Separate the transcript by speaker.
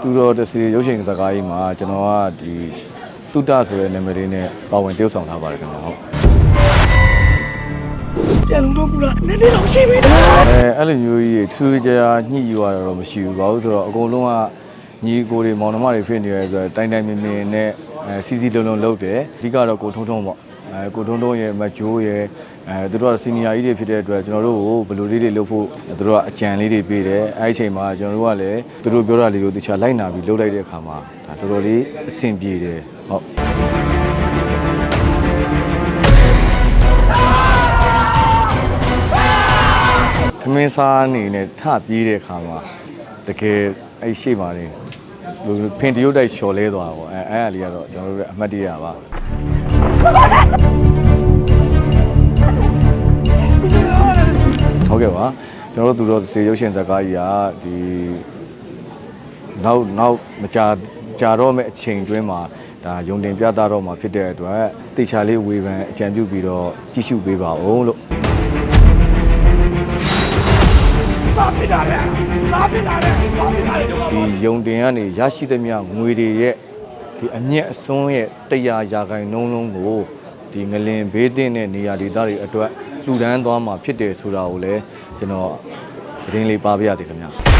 Speaker 1: သူတော်တစီရုပ်ရှင်စကားကြီးမှာကျွန်တော်ကဒီတုတဆိုတဲ့နာမည်လေးနဲ့ပါဝင်တရုပ်ဆောင်ထားပါတယ်ခင်ဗျာဟုတ်
Speaker 2: ပြန်လုံးတော့ဘူးလားနည်းနည်းတော့ရှိပြီ
Speaker 1: အဲ့လိုမျိုးကြီးထူးခြားညှိယူရတော့မရှိဘူးဘာလို့ဆိုတော့အကုန်လုံးကညီကိုတွေမောင်နှမတွေဖြစ်နေရဆိုတော့တိုင်တိုင်မြင်မြင်နဲ့စီစီလုံးလုံးလုပ်တယ်အဓိကတော့ကိုထုံးထုံးပေါ့ကိုထုံးထုံးရဲ့မဂျိုးရဲ့သူတို့ကစီနီယာကြီးတွေဖြစ်တဲ့အတွက်ကျွန်တော်တို့ကိုဘယ်လိုလေးတွေလုပ်ဖို့သူတို့ကအကြံလေးတွေပေးတယ်အဲ့ဒီအချိန်မှာကျွန်တော်တို့ကလည်းသူတို့ပြောတာလေးကိုတခြားလိုက်နာပြီးလုပ်လိုက်တဲ့အခါမှာဒါတော်တော်လေးအဆင်ပြေတယ်ဟုတ်သမင်းစားအနေနဲ့ထပြေးတဲ့အခါမှာတကယ်အဲ့ရှေ့မှာနေဖင်တရုတ်တိုက်လျှော်လဲသွားပေါ့အဲ့အလေးကတော့ကျွန်တော်တို့ရဲ့အမှတ်တရပါဟုတ်ကဲ့ပါကျွန်တော်တို့သူတို့စေရုပ်ရှင်ဇာတ်ကားကြီးကဒီနောက်မကြာတော့မဲ့အချိန်တွင်းမှာဒါယုံတင်ပြသတော့မှာဖြစ်တဲ့အတွက်တေချာလေးဝေဖန်အကြံပြုပြီးတော့ကြည့်ရှုပေးပါဦးလို့ဒီယုံတင်ကနေရရှိသမျှငွေတွေရဲ့ဒီအမျက်အစွန်းရဲ့100ရာခိုင်နှုန်းလုံးကိုဒီငလင်ဘေးတင်တဲ့နေရာဒေသတွေအတွက်လှူဒန်းသွားမှာဖြစ်တယ်ဆိုတာကိုလည်းကျွန်တော်သတင်းလေးပါပြရသေးခင်ဗျာ